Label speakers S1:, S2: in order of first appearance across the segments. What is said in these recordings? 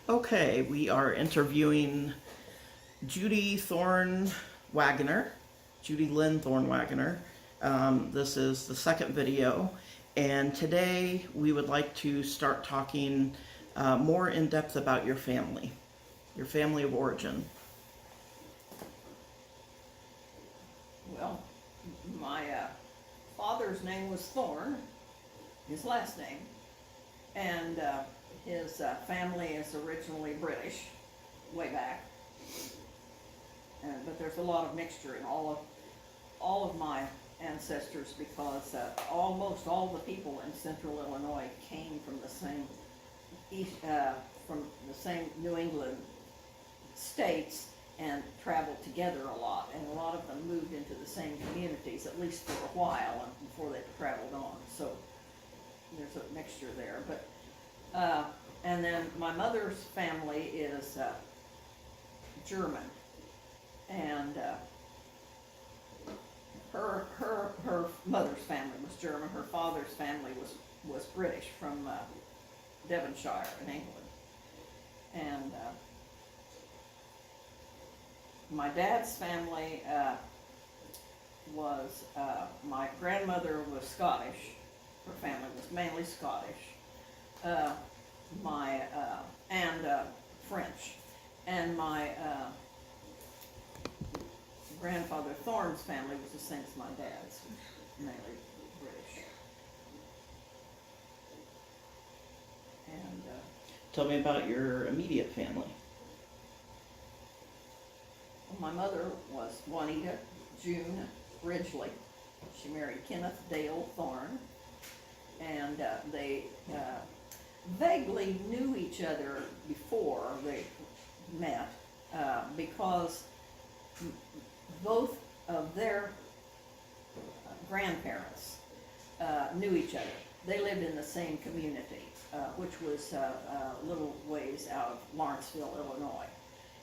S1: Okay, we are interviewing Judy Thorn Wagoner, Judy Lynn Thorn Wagoner. This is the second video, and today we would like to start talking more in depth about your family of origin.
S2: Well, my father's name was Thorne, his last name, and his family is originally British, way back. But there's a lot of mixture in all of my ancestors because almost all the people in central Illinois came from the same New England states and traveled together a lot, and a lot of them moved into the same communities, at least for a while, and before they traveled on. So there's a mixture there. But and then my mother's family is German, and her mother's family was German. Her father's family was British from Devonshire in England, and my dad's family was, my grandmother was Scottish. Her family was mainly Scottish. And French. And my grandfather Thorne's family was the same as my dad's, mainly British. And
S1: Tell me about your immediate family.
S2: my mother was Juanita June Ridgely. She married Kenneth Dale Thorne, and they vaguely knew each other before they met because both of their grandparents knew each other. They lived in the same community, which was a little ways out of Lawrenceville, Illinois.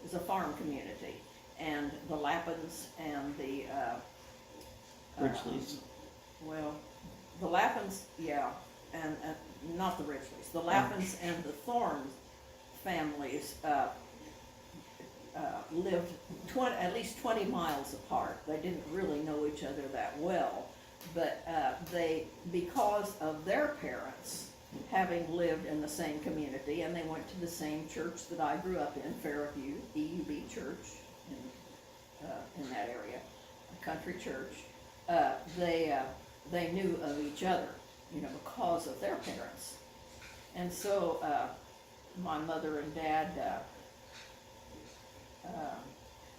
S2: It was a farm community. And the Lappins and the
S1: Ridgely's.
S2: Well, the Lappins, yeah, and not the Ridgely's. The Lappins and the Thorne families lived at least 20 miles apart. They didn't really know each other that well, but because of their parents having lived in the same community, and they went to the same church that I grew up in, Fairview EUB Church. In that area, a country church, they knew of each other, because of their parents. And so my mother and dad,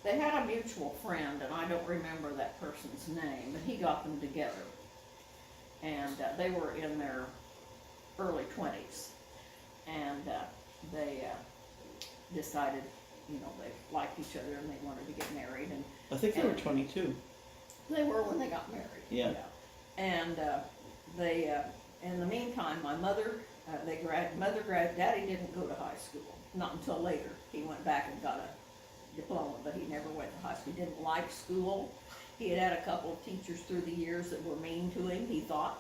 S2: they had a mutual friend, and I don't remember that person's name, but he got them together. And they were in their early 20s, and they decided they liked each other and they wanted to get married. And
S1: I think they were 22.
S2: They were when they got married.
S1: Yeah.
S2: And they, in the meantime, my mother, Daddy didn't go to high school, not until later. He went back and got a diploma, but he never went to high school. He didn't like school. He had a couple of teachers through the years that were mean to him, he thought,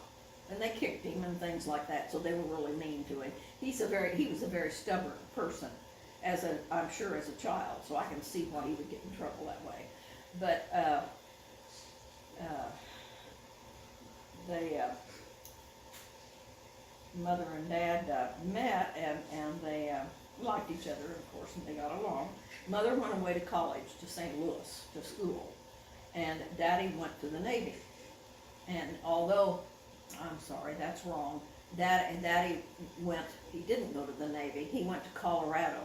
S2: and they kicked him and things like that, so they were really mean to him. He was a very stubborn person. I'm sure as a child, so I can see why he would get in trouble that way. But mother and dad met, and they liked each other, of course, and they got along. Mother went away to college, to St. Louis, to school, and Daddy went to the Navy. And although, I'm sorry, that's wrong, Daddy he didn't go to the Navy, he went to Colorado.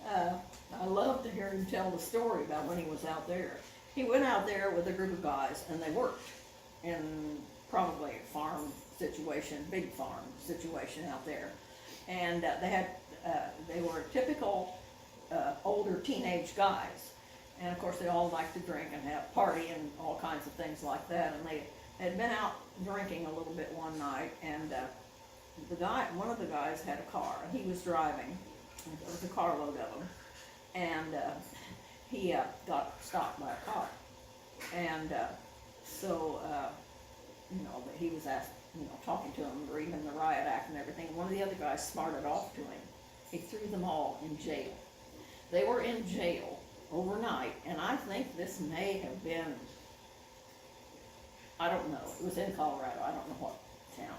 S2: I love to hear him tell the story about when he was out there. He went out there with a group of guys, and they worked in probably a farm situation, big farm situation out there. And they were typical older teenage guys. And of course they all liked to drink and have party and all kinds of things like that. And they had been out drinking a little bit one night, and one of the guys had a car, and he was driving. There was a carload of them, and he got stopped by a car. And so he was asked, talking to him, reading the riot act and everything. One of the other guys smarted off to him he threw them all in jail. They were in jail overnight, and I think this may have been, I don't know, it was in Colorado, I don't know what town.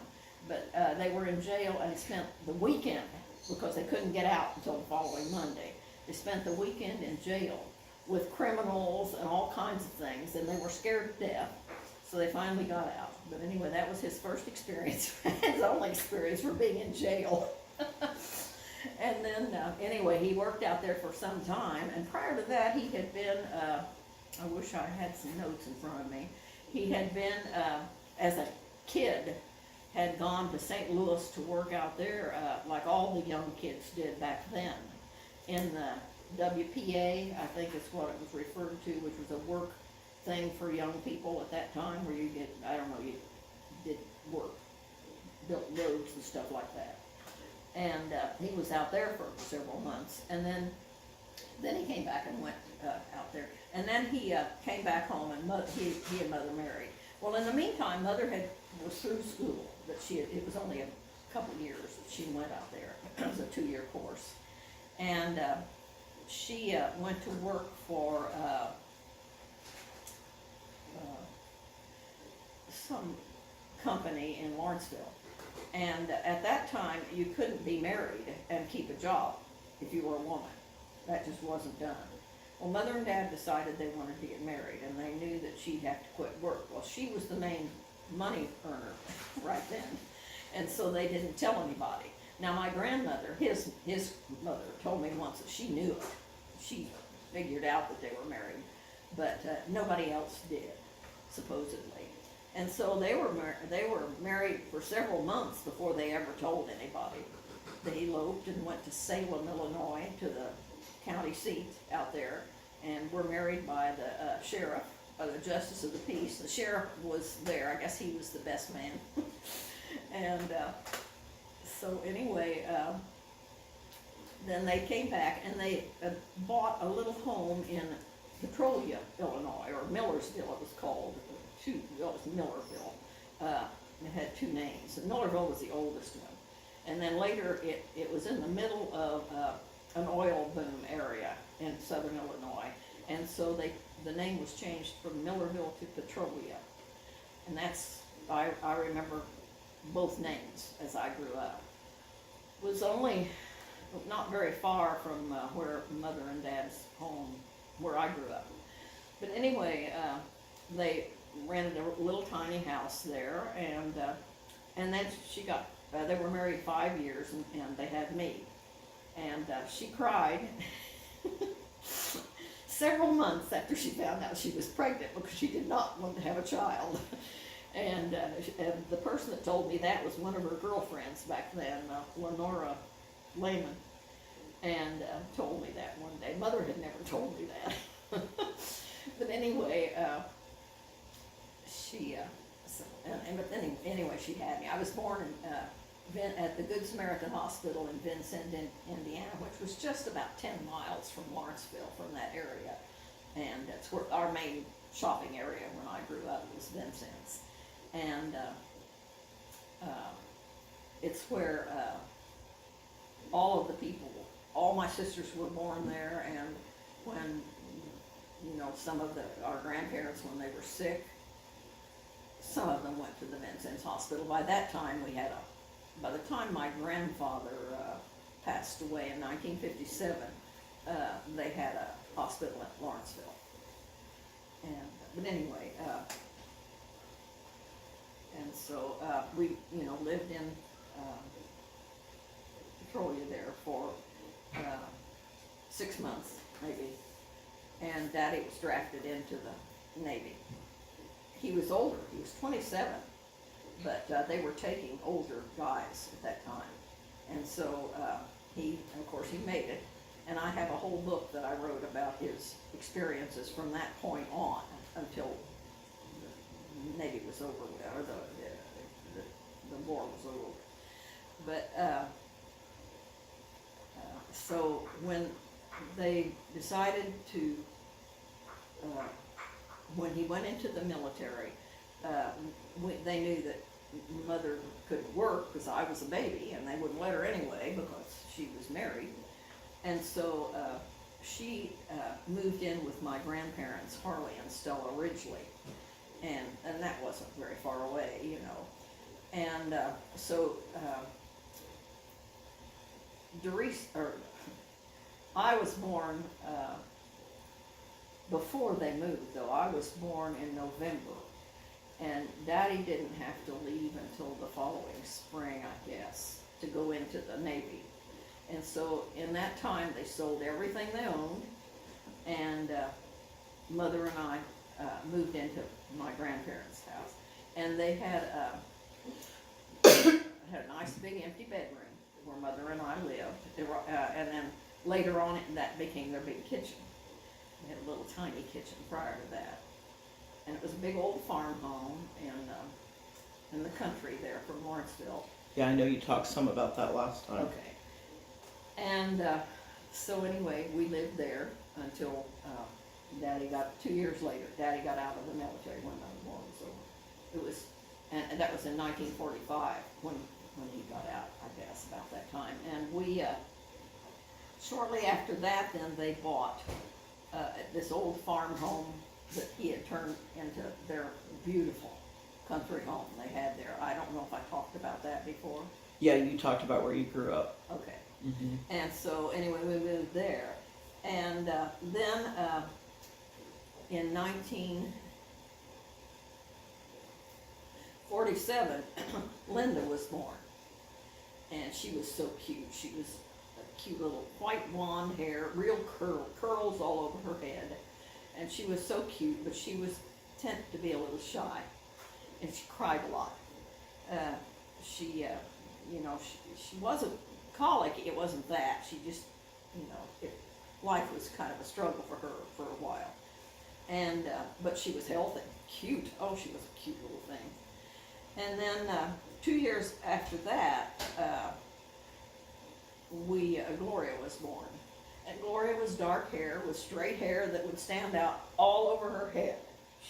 S2: But they were in jail and spent the weekend, because they couldn't get out until the following Monday. They spent the weekend in jail with criminals and all kinds of things, and they were scared to death, so they finally got out. But anyway, that was his first experience, his only experience for being in jail. And then, anyway, he worked out there for some time, and prior to that, he had been, I wish I had some notes in front of me, he had been, as a kid, had gone to St. Louis to work out there, like all the young kids did back then, in the WPA, I think is what it was referred to, which was a work thing for young people at that time, where you did, I don't know, you did work, built roads and stuff like that. And he was out there for several months, and then he came back and went out there. And then he came back home, and he and Mother married. Well, in the meantime, Mother was through school, but it was only a couple years that she went out there. It was a 2-year course. And she went to work for some company in Lawrenceville. And at that time, you couldn't be married and keep a job if you were a woman. That just wasn't done. Well, Mother and Dad decided they wanted to get married, and they knew that she'd have to quit work. Well, she was the main money earner right then, and so they didn't tell anybody. Now, my grandmother, his mother, told me once that she knew it. She figured out that they were married, but nobody else did, supposedly. And so they were married for several months before they ever told anybody. They eloped and went to Salem, Illinois, to the county seat out there, and were married by the sheriff, the justice of the peace. The sheriff was there. I guess he was the best man. And so anyway, then they came back and they bought a little home in Petrolia, Illinois, or Millersville it was called. It was Millerville. It had 2 names. Millerville was the oldest one. And then later it was in the middle of an oil boom area in southern Illinois. And so the name was changed from Millerville to Petrolia. And I remember both names as I grew up. It was only not very far from where Mother and Dad's home, where I grew up. But anyway, they rented a little tiny house there, and then they were married 5 years, and they had me. And she cried several months after she found out she was pregnant, because she did not want to have a child. And the person that told me that was one of her girlfriends back then, Lenora Lehman, and told me that one day. Mother had never told me that. But anyway, anyway, she had me. I was born at the Good Samaritan Hospital in Vincent, Indiana, which was just about 10 miles from Lawrenceville, from that area. And that's where our main shopping area when I grew up was Vincent's. And it's where all of the people, all my sisters were born there, and when, some of our grandparents, when they were sick, some of them went to the Vincent's Hospital. By that time, by the time my grandfather passed away in 1957, they had a hospital at Lawrenceville. But anyway, and so we, lived in Petrolia there for 6 months, maybe. And Daddy was drafted into the Navy. He was older. He was 27, but they were taking older guys at that time. And so of course, he made it. And I have a whole book that I wrote about his experiences from that point on until the Navy was over, or the war was over. But so when they decided to, when he went into the military, they knew that Mother couldn't work because I was a baby, and they wouldn't let her anyway because she was married. And so she moved in with my grandparents, Harley and Stella Ridgely. And that wasn't very far away, you know. And I was born before they moved, though. I was born in November. And Daddy didn't have to leave until the following spring, I guess, to go into the Navy. And so in that time, they sold everything they owned, and Mother and I moved into my grandparents' house. And they had a nice big empty bedroom where Mother and I lived. And then later on, that became their big kitchen. They had a little tiny kitchen prior to that. And it was a big old farm home in the country there from Lawrenceville.
S1: Yeah, I know you talked some about that last time.
S2: Okay. And so anyway, we lived there until Daddy got, 2 years later, Daddy got out of the military when I was born. So it was, and that was in 1945 when he got out, I guess, about that time. And we, shortly after that, then they bought this old farm home that he had turned into their beautiful country home they had there. I don't know if I talked about that before.
S1: Yeah, you talked about where you grew up.
S2: Okay.
S1: Mm-hmm.
S2: And so anyway, we moved there. And then in 1947, Linda was born. And she was so cute. She was a cute little white blonde hair, real curls all over her head. And she was so cute, but she was tended to be a little shy, and she cried a lot. She wasn't colicky. It wasn't that. She just, life was kind of a struggle for her for a while. And but she was healthy, cute. Oh, she was a cute little thing. And then 2 years after that, Gloria was born. And Gloria was dark hair with straight hair that would stand out all over her head.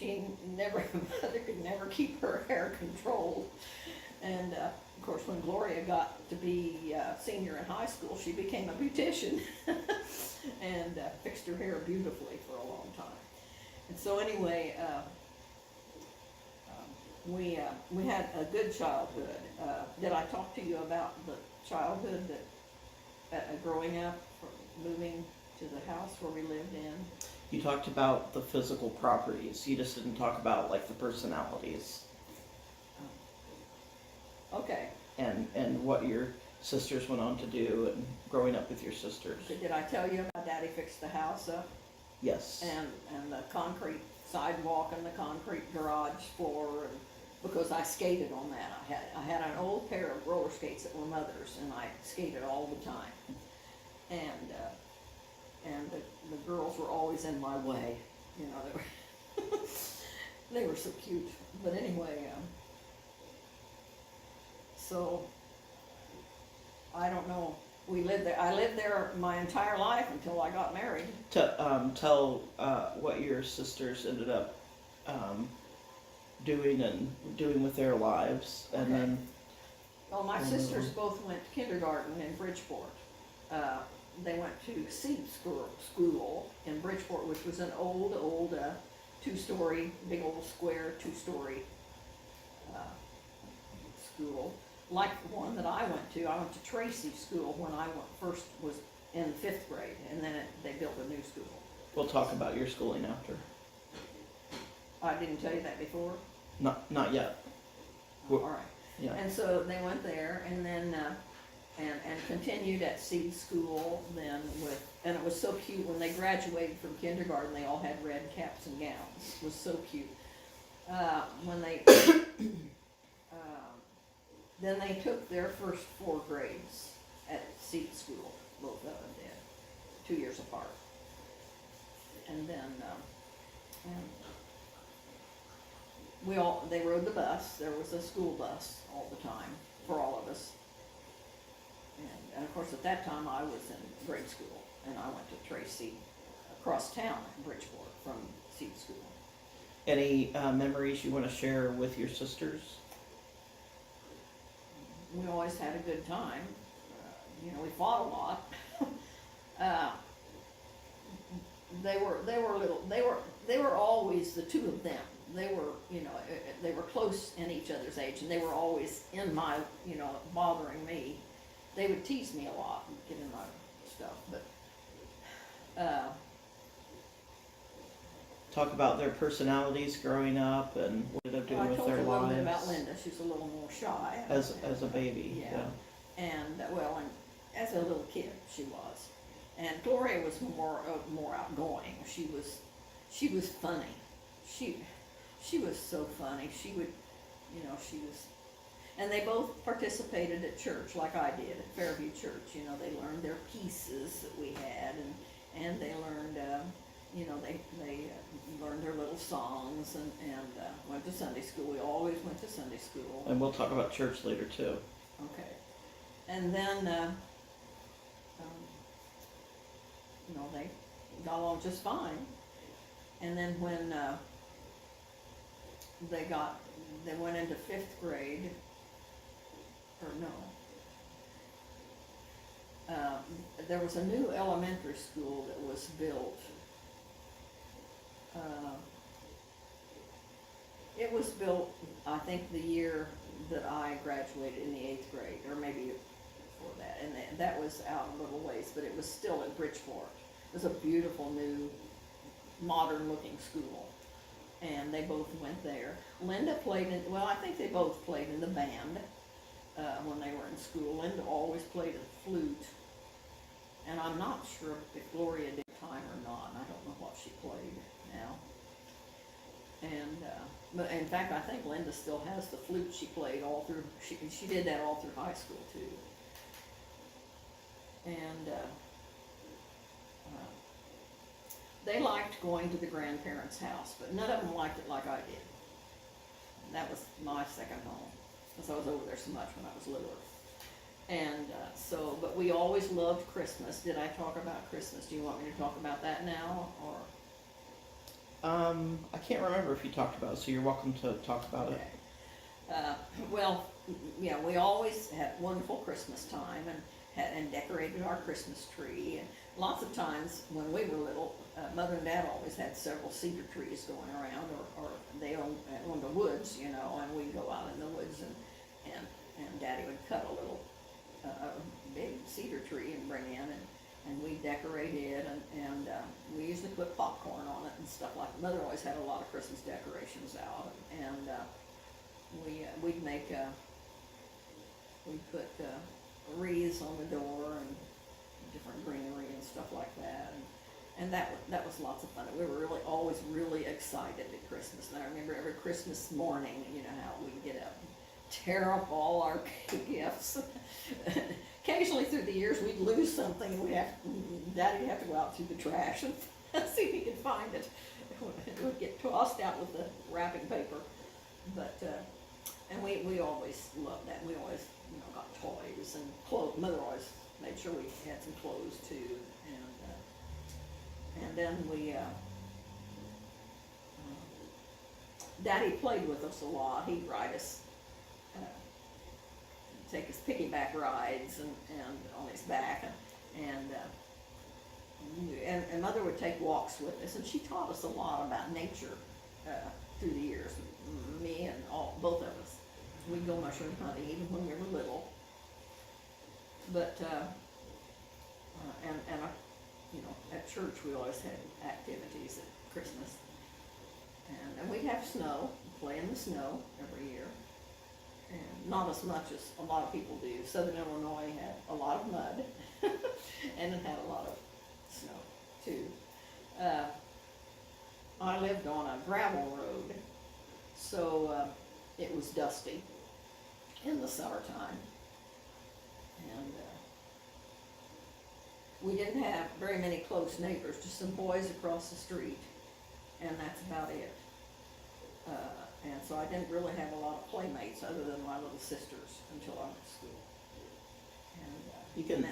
S2: Mother could never keep her hair controlled. And of course, when Gloria got to be senior in high school, she became a beautician and fixed her hair beautifully for a long time. And so anyway, we had a good childhood. Did I talk to you about the childhood that growing up? Moving to the house where we lived in.
S1: You talked about the physical properties. You just didn't talk about like the personalities.
S2: Okay.
S1: And what your sisters went on to do and growing up with your sisters.
S2: Okay, did I tell you about Daddy fixed the house up?
S1: Yes.
S2: And the concrete sidewalk and the concrete garage floor, and because I skated on that. I had an old pair of roller skates that were Mother's, and I skated all the time. And the girls were always in my way, they were so cute. But anyway, so I don't know. We lived there. I lived there my entire life until I got married.
S1: Tell what your sisters ended up doing with their lives, and
S2: Okay.
S1: then.
S2: Well, my sisters both went to kindergarten in Bridgeport. They went to seed school in Bridgeport, which was an old two-story, big old square two-story school, like the one that I went to. I went to Tracy School when I first was in 5th grade, and then they built a new school.
S1: We'll talk about your schooling after.
S2: I didn't tell you that before?
S1: Not yet.
S2: All right.
S1: Yeah.
S2: And so they went there, and then and continued at seed school then and it was so cute when they graduated from kindergarten. They all had red caps and gowns. It was so cute. When they then they took their first 4 grades at seed school. Both of them did, 2 years apart. And then they rode the bus. There was a school bus all the time for all of us. And of course, at that time, I was in grade school, and I went to Tracy across town in Bridgeport from seed school.
S1: Any memories you want to share with your sisters?
S2: We always had a good time. We fought a lot. They were always the two of them. They were, they were close in each other's age, and they were always in my, bothering me. They would tease me a lot and get in my stuff, but,
S1: Talk about their personalities growing up and what they're doing
S2: I
S1: with
S2: told
S1: their
S2: you a little bit about
S1: lives
S2: Linda. She's a little more shy.
S1: as a baby.
S2: Yeah. And as a little kid, she was. And Gloria was more outgoing. She was funny. She was so funny. She would, she was. And they both participated at church like I did at Fairview Church. They learned their pieces that we had, and they learned, they learned their little songs and went to Sunday school. We always went to Sunday school.
S1: And we'll talk about church later too.
S2: Okay. And then, they got along just fine. And then when they went into 5th grade, or no, there was a new elementary school that was built. It was built, I think, the year that I graduated in the 8th grade, or maybe before that, and that was out a little ways, but it was still in Bridgeport. It was a beautiful new, modern-looking school, and they both went there. Linda played I think they both played in the band when they were in school. Linda always played a flute, and I'm not sure if Gloria did time or not, and I don't know what she played now. And but in fact, I think Linda still has the flute she played all through. She did that all through high school too. And they liked going to the grandparents' house, but none of them liked it like I did. And that was my second home, because I was over there so much when I was littler. And but we always loved Christmas. Did I talk about Christmas? Do you want me to talk about that now, or?
S1: I can't remember if you talked about it, so you're welcome to talk about it.
S2: We always had wonderful Christmas time and decorated our Christmas tree. And lots of times when we were little, Mother and Dad always had several cedar trees going around, or they owned the woods, and we'd go out in the woods and Daddy would cut a little big cedar tree and bring in, and we decorate it, and we usually put popcorn on it and stuff like that. Mother always had a lot of Christmas decorations out, and we'd put wreaths on the door and different greenery and stuff like that, and that was lots of fun. We were always really excited at Christmas, and I remember every Christmas morning, how we'd get up, tear up all our gifts. Occasionally through the years, we'd lose something, and Daddy'd have to go out through the trash and see if he could find it. It would get tossed out with the wrapping paper. But, and we always loved that. We always, got toys and clothes. Mother always made sure we had some clothes too. And then Daddy played with us a lot. He'd ride us, take his piggyback rides and on his back, and Mother would take walks with us, and she taught us a lot about nature through the years. Me and both of us, we'd go mushroom hunting even when we were little. But at church we always had activities at Christmas, and we'd have snow, play in the snow every year. And not as much as a lot of people do. Southern Illinois had a lot of mud, and it had a lot of snow too. I lived on a gravel road, so it was dusty in the summertime. And we didn't have very many close neighbors, just some boys across the street, and that's about it. And so I didn't really have a lot of playmates other than my little sisters until I went to school. And,
S1: You can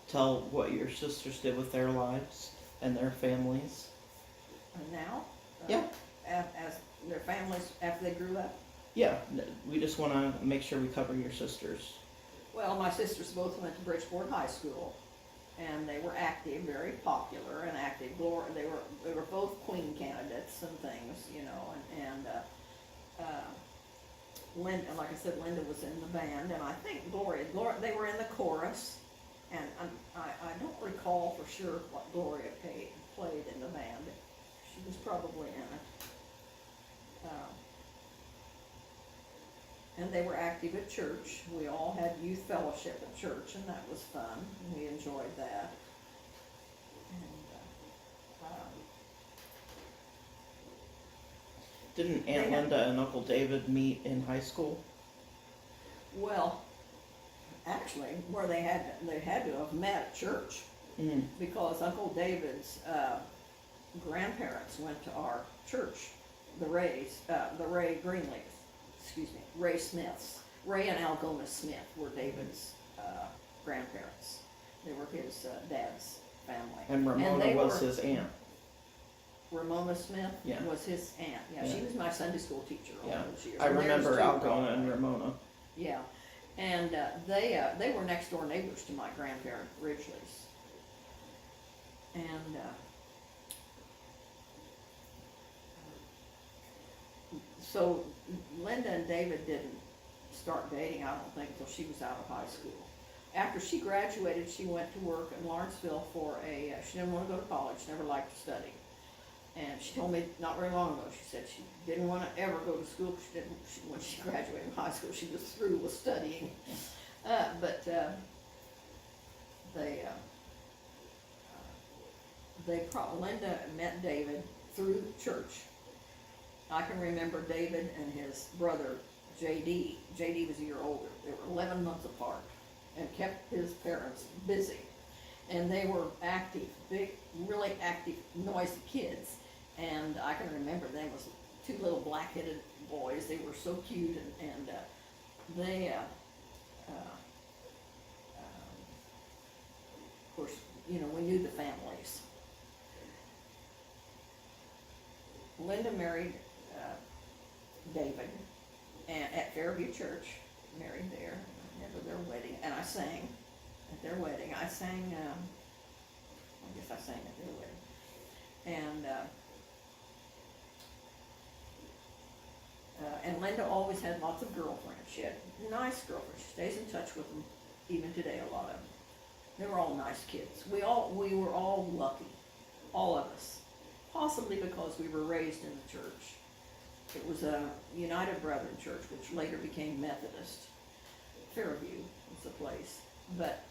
S1: tell what your sisters did with their lives and their families.
S2: And now?
S1: Yeah.
S2: As their families, after they grew up?
S1: Yeah, we just want to make sure we cover your sisters.
S2: Well, my sisters both went to Bridgeport High School, and they were active, very popular and active. They were both queen candidates and things, you know, and Linda, like I said, Linda was in the band, and I think Gloria, they were in the chorus, and I don't recall for sure what Gloria played in the band. She was probably in it. And they were active at church. We all had youth fellowship at church, and that was fun. We enjoyed that. And,
S1: Didn't Aunt Linda and Uncle David meet in high school?
S2: well, actually, where they had to have met at church, because Uncle David's grandparents went to our church, the Ray Smiths. Ray and Algona Smith were David's grandparents. They were his dad's family.
S1: And Ramona was his aunt.
S2: Ramona Smith
S1: Yeah.
S2: was his aunt. Yeah,
S1: Yeah.
S2: she was my Sunday school teacher all
S1: Yeah,
S2: those years.
S1: I
S2: And there's
S1: remember
S2: two
S1: Algona
S2: probably.
S1: and Ramona.
S2: Yeah, and they were next door neighbors to my grandparent Ridgely's. And so Linda and David didn't start dating, I don't think, until she was out of high school. After she graduated, she went to work in Lawrenceville for she didn't want to go to college, never liked to study. And she told me not very long ago, she said she didn't want to ever go to school. When she graduated from high school, she was through with studying. Linda met David through church. I can remember David and his brother, J.D. J.D. was a year older. They were 11 months apart and kept his parents busy. And they were active, big, really active, noisy kids. And I can remember them as two little black-headed boys. They were so cute, and they, of course, you know, we knew the families. Linda married David at Fairview Church, married there. I remember their wedding, and I sang at their wedding. I guess I sang at their wedding. And Linda always had lots of girlfriends. She had nice girlfriends. She stays in touch with them even today, a lot of them. They were all nice kids. We were all lucky, all of us. Possibly because we were raised in the church. It was a United Brethren church, which later became Methodist. Fairview was the place. But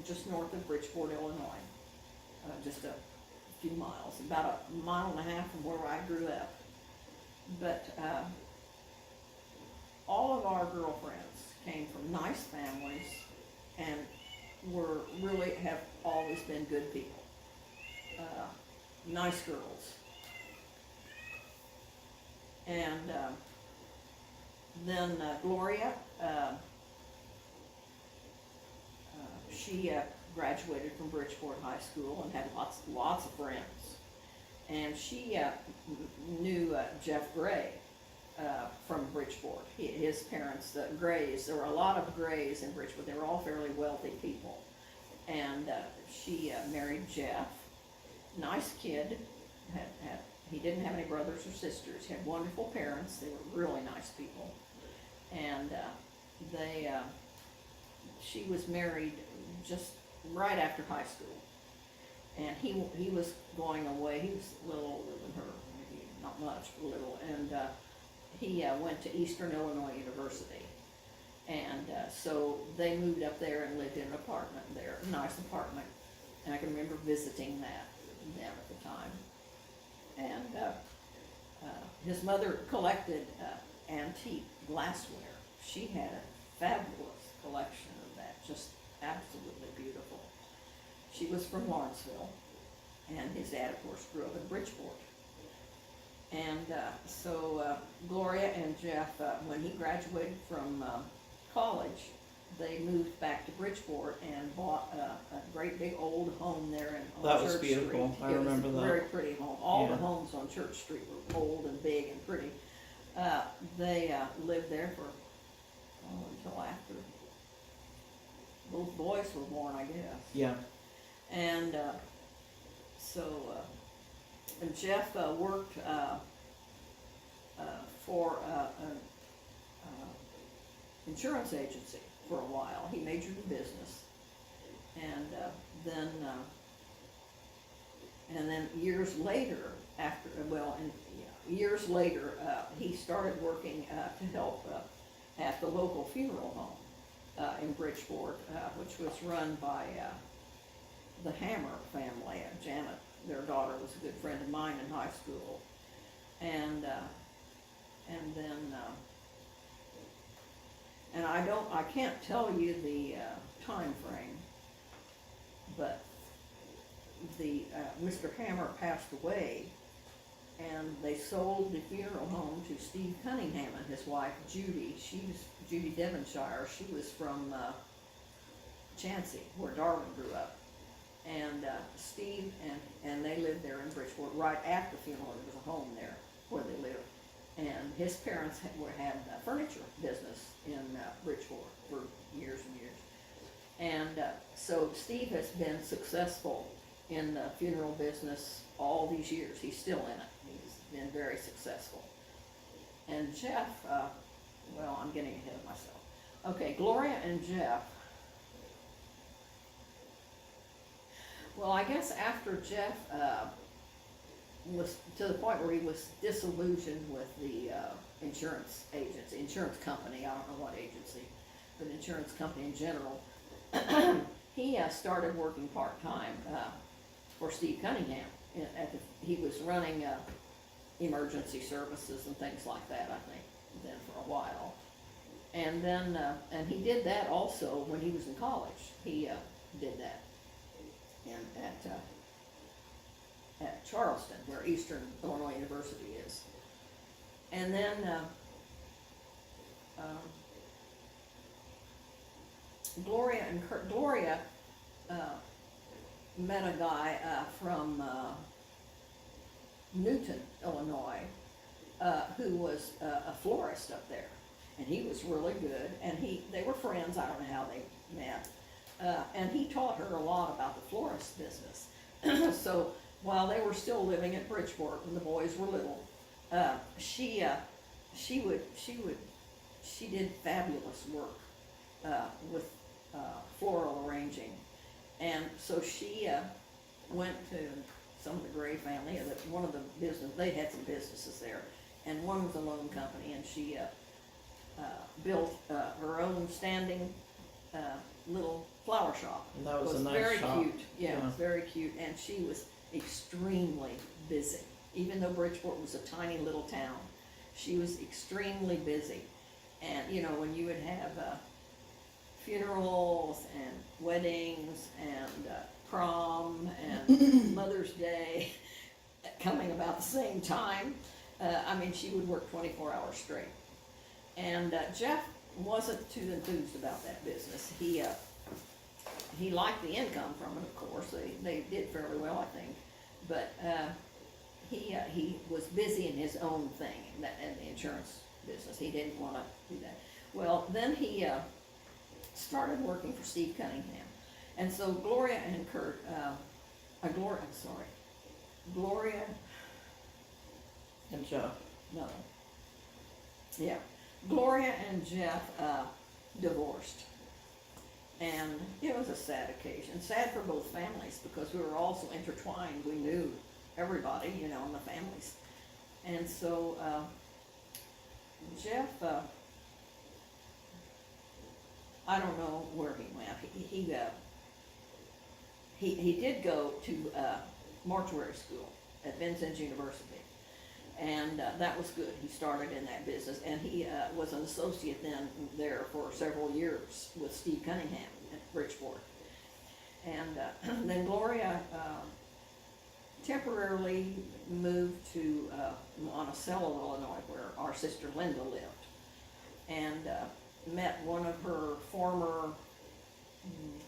S2: just north of Bridgeport, Illinois. Just a few miles, about a mile and a half from where I grew up. But all of our girlfriends came from nice families and have always been good people. Nice girls. And then Gloria, she graduated from Bridgeport High School and had lots of friends. And she knew Jeff Gray from Bridgeport. His parents, the Grays, there were a lot of Grays in Bridgeport. They were all fairly wealthy people. And she married Jeff. Nice kid. He didn't have any brothers or sisters. He had wonderful parents. They were really nice people. And she was married just right after high school. And he was going away. He was a little older than her, maybe not much, but a little. And he went to Eastern Illinois University. And so they moved up there and lived in an apartment there, a nice apartment. And I can remember visiting them at the time. And his mother collected antique glassware. She had a fabulous collection of that, just absolutely beautiful. She was from Lawrenceville, and his dad, of course, grew up in Bridgeport. And so Gloria and Jeff, when he graduated from college, they moved back to Bridgeport and bought a great big old home there on
S1: That
S2: Church
S1: was beautiful.
S2: Street.
S1: I remember that.
S2: It was a very pretty home. All the
S1: Yeah.
S2: homes on Church Street were old and big and pretty. They lived there for until after both boys were born, I guess.
S1: Yeah.
S2: And and Jeff worked for an insurance agency for a while. He majored in business, and then years later, years later, he started working to help at the local funeral home in Bridgeport, which was run by the Hammer family. Janet, their daughter, was a good friend of mine in high school, and I can't tell you the time frame, but Mr. Hammer passed away, and they sold the funeral home to Steve Cunningham and his wife Judy. Judy Devonshire. She was from Chansey, where Darwin grew up. And Steve and they lived there in Bridgeport. Right at the funeral, there was a home there where they lived. And his parents had a furniture business in Bridgeport for years and years. And so Steve has been successful in the funeral business all these years. He's still in it. He's been very successful. And Jeff, well, I'm getting ahead of myself. Okay, Gloria and Jeff. Well, I guess after Jeff was to the point where he was disillusioned with the insurance company, I don't know what agency, but insurance company in general, he started working part-time for Steve Cunningham. He was running emergency services and things like that, I think, then for a while. And then, and he did that also when he was in college. He did that at Charleston, where Eastern Illinois University is. And then Gloria met a guy from Newton, Illinois, who was a florist up there, and he was really good. And they were friends. I don't know how they met. And he taught her a lot about the florist business. So while they were still living at Bridgeport when the boys were little, she did fabulous work with floral arranging. And so she went to some of the Gray family, one of the business, they had some businesses there, and one was a loan company, and she built her own standing little flower shop.
S1: And that was a nice
S2: very
S1: shop.
S2: cute. Yeah, it was very cute, and she was extremely busy. Even though Bridgeport was a tiny little town, she was extremely busy. And you know, when you would have funerals and weddings and prom and Mother's Day coming about the same time, I mean, she would work 24 hours straight. And Jeff wasn't too enthused about that business. He liked the income from it, of course. They did fairly well, I think. But he was busy in his own thing, in the insurance business. He didn't want to do that. Well, then he started working for Steve Cunningham. And so Gloria and Gloria
S1: And Jeff.
S2: No. Yeah. Gloria and Jeff divorced. And it was a sad occasion. Sad for both families because we were all so intertwined. We knew everybody, you know, in the families. And so Jeff, I don't know where he went. He did go to mortuary school at Vincennes University. And that was good. He started in that business, and he was an associate then there for several years with Steve Cunningham at Bridgeport. And then Gloria temporarily moved to Monticello, Illinois, where our sister Linda lived, and met one of her former,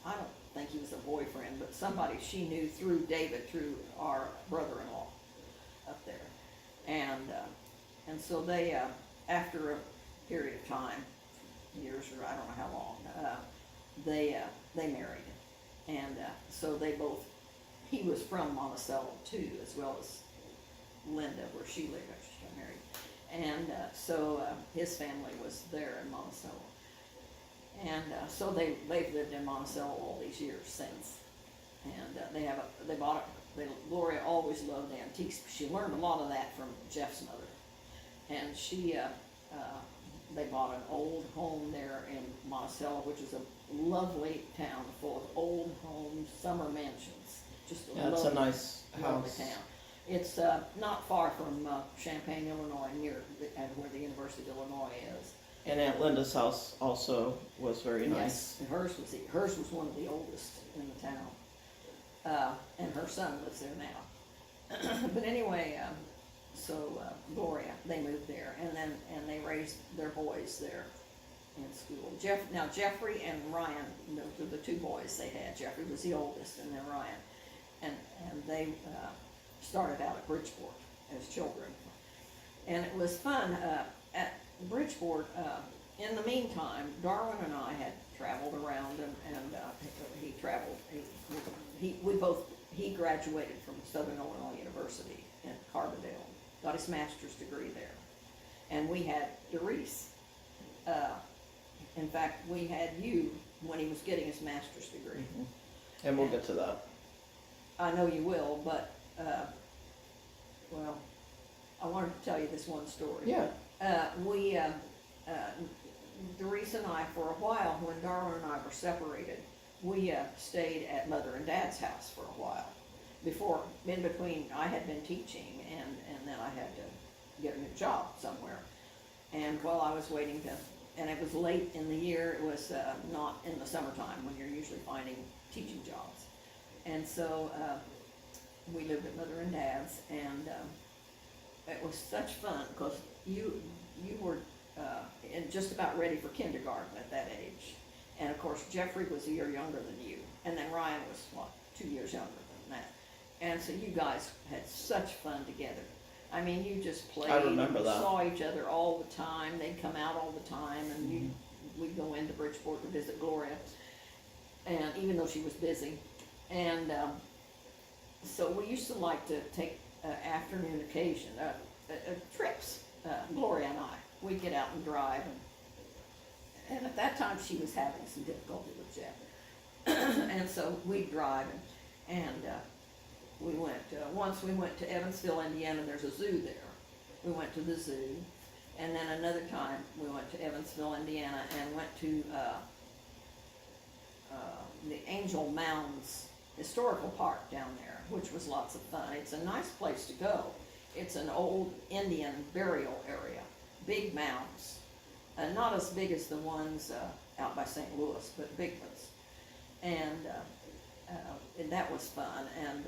S2: I don't think he was a boyfriend, but somebody she knew through David, through our brother-in-law up there. And so they, after a period of time, years, or I don't know how long, they married. And so they both, he was from Monticello too, as well as Linda, where she lived after she got married. And so his family was there in Monticello. And so they've lived in Monticello all these years since. And Gloria always loved antiques. She learned a lot of that from Jeff's mother. And they bought an old home there in Monticello, which is a lovely town full of old homes, summer mansions. Just
S1: It's a nice
S2: lovely
S1: house.
S2: town. It's not far from Champaign, Illinois, where the University of Illinois is.
S1: And Aunt Linda's house also was very nice.
S2: Yes, and hers was one of the oldest in the town, and her son lives there now. But anyway, Gloria, they moved there, and they raised their boys there in school. Jeffrey and Ryan, those were the two boys they had. Jeffrey was the oldest, and then Ryan, and they started out at Bridgeport as children, and it was fun at Bridgeport. In the meantime, Darwin and I had traveled around, and he traveled. He graduated from Southern Illinois University in Carbondale, got his master's degree there, and we had Doris. In fact, we had you when he was getting his master's degree.
S1: Mm-hmm. And we'll get to that.
S2: I know you will, but well, I wanted to tell you this one story.
S1: Yeah.
S2: Doris and I, for a while, when Darwin and I were separated, we stayed at Mother and Dad's house for a while. In between, I had been teaching, and then I had to get a new job somewhere. And while I was waiting and it was late in the year, it was not in the summertime when you're usually finding teaching jobs. And so we lived at Mother and Dad's, and it was such fun because you were just about ready for kindergarten at that age. And of course, Jeffrey was a year younger than you, and then Ryan was 2 years younger than that. And so you guys had such fun together. I mean, you just played.
S1: I remember that.
S2: Saw each other all the time. They'd come out all the time, and we'd go into Bridgeport to visit Gloria, and even though she was busy. And so we used to like to take afternoon trips, Gloria and I. We'd get out and drive, and at that time she was having some difficulty with Jeff. And so we'd drive, and we went, once we went to Evansville, Indiana. There's a zoo there. We went to the zoo, and then another time we went to Evansville, Indiana, and went to the Angel Mounds Historical Park down there, which was lots of fun. It's a nice place to go. It's an old Indian burial area, big mounds, not as big as the ones out by St. Louis, but big ones. And that was fun, and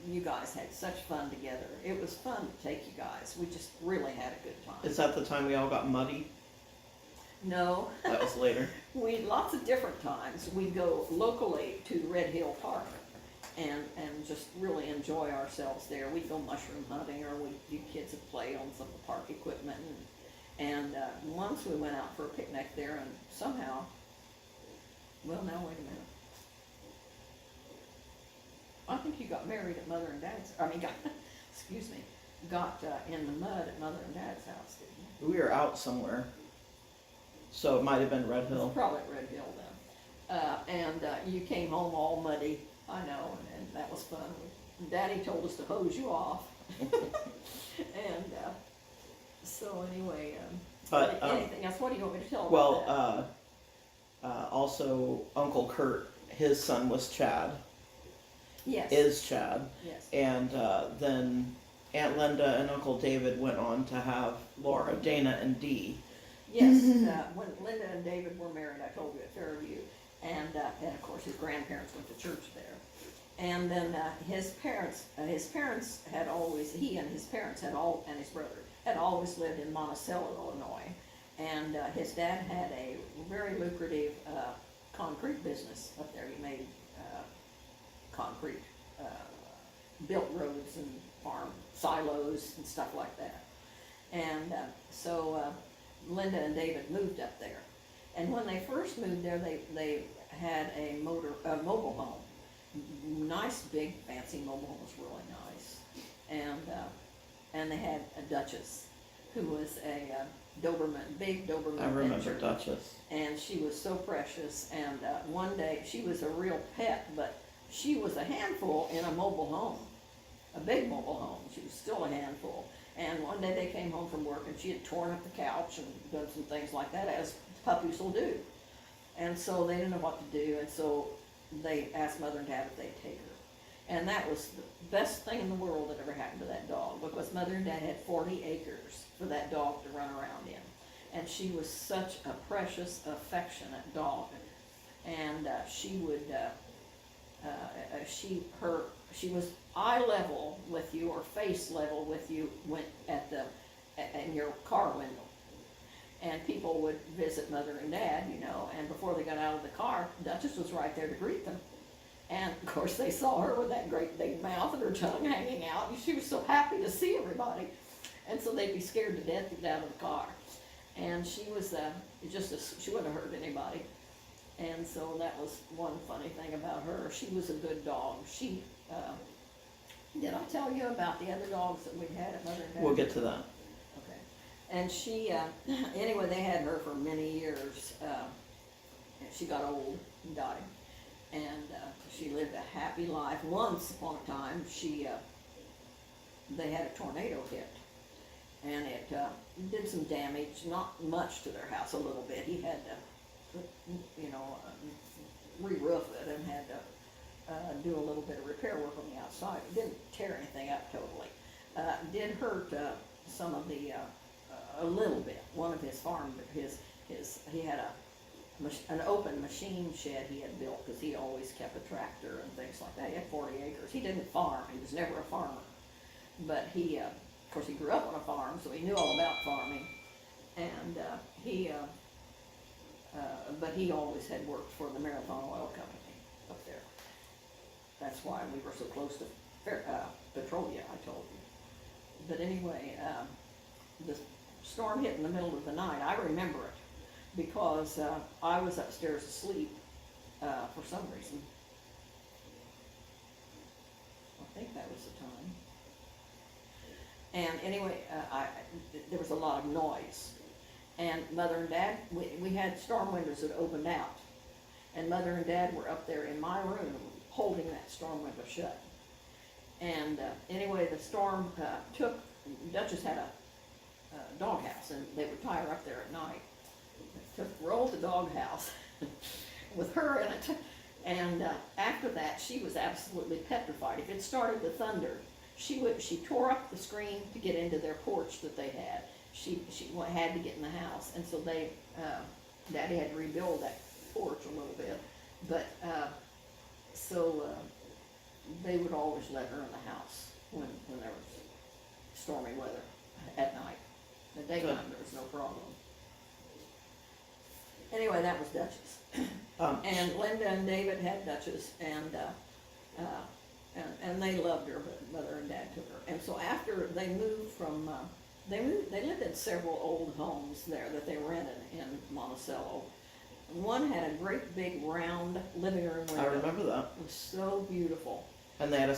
S2: you guys had such fun together. It was fun to take you guys. We just really had a good time.
S1: Is that the time we all got muddy?
S2: No.
S1: That was later.
S2: Lots of different times. We'd go locally to Red Hill Park and just really enjoy ourselves there. We'd go mushroom hunting, or you kids would play on some of the park equipment. And once we went out for a picnic there, and somehow, well, now wait a minute. I think you got married at Mother and Dad's, got in the mud at Mother and Dad's house, didn't you?
S1: We were out somewhere. So it might have been Red
S2: It
S1: Hill.
S2: was probably at Red Hill then. And you came home all muddy, I know, and that was fun. Daddy told us to hose you off. And so anyway,
S1: But,
S2: anything else? What do you want me to tell about that?
S1: Also, Uncle Kurt, his son was Chad.
S2: Yes.
S1: Is Chad.
S2: Yes.
S1: And then Aunt Linda and Uncle David went on to have Laura, Dana, and Dee.
S2: Yes, when Linda and David were married, I told you, at Fairview, and of course his grandparents went to church there. And then his parents had always, he and his parents and his brother had always lived in Monticello, Illinois. And his dad had a very lucrative concrete business up there. He made concrete, built roads and farm silos and stuff like that. And so Linda and David moved up there, And when they first moved there, they had a mobile home. Nice, big, fancy mobile home, was really nice. And they had a Duchess, who was a Doberman, big Doberman
S1: I remember
S2: Pinscher.
S1: Duchess.
S2: And she was so precious, and one day, she was a real pet, but she was a handful in a mobile home, a big mobile home. She was still a handful. And one day they came home from work and she had torn up the couch and done some things like that, as puppies will do. And so they didn't know what to do, and so they asked Mother and Dad if they'd take her. And that was the best thing in the world that ever happened to that dog, because Mother and Dad had 40 acres for that dog to run around in. And she was such a precious, affectionate dog. And she would, she was eye level with you, or face level with you, when in your car window. And people would visit Mother and Dad, you know, and before they got out of the car, Duchess was right there to greet them. And of course they saw her with that great big mouth and her tongue hanging out, and she was so happy to see everybody. And so they'd be scared to death to get out of the car. And she was she wouldn't have hurt anybody. And so that was one funny thing about her. She was a good dog. She, did I tell you about the other dogs that we had at Mother and Dad?
S1: We'll get to that.
S2: Okay. And she, anyway, they had her for many years. And she got old and died. And she lived a happy life. Once upon a time, they had a tornado hit. And it did some damage, not much to their house, a little bit. He had to, re-roof it and had to do a little bit of repair work on the outside. It didn't tear anything up totally. Did hurt some of the, a little bit. One of his farm, he had an open machine shed he had built, because he always kept a tractor and things like that. He had 40 acres. He didn't farm. He was never a farmer. But he, of course, he grew up on a farm, so he knew all about farming. And but he always had worked for the Marathon Oil Company up there. That's why we were so close to Petrolia, I told you. But anyway, the storm hit in the middle of the night. I remember it because I was upstairs asleep for some reason. I think that was the time. And anyway, there was a lot of noise. And Mother and Dad, we had storm windows that opened out. And Mother and Dad were up there in my room holding that storm window shut. And anyway, the storm Duchess had a doghouse, and they would tie her up there at night. Rolled the doghouse with her in it. And after that, she was absolutely petrified. If it started to thunder, she tore up the screen to get into their porch that they had. She had to get in the house, and so Daddy had to rebuild that porch a little bit. But they would always let her in the house when there was stormy weather at night. The daytime there was no problem. Anyway, that was Duchess. And Linda and David had Duchess, and they loved her, but Mother and Dad took her. And so after they moved from, they lived in several old homes there that they rented in Monticello. One had a great big round living room window.
S1: I remember that.
S2: It was so beautiful.
S1: And they had a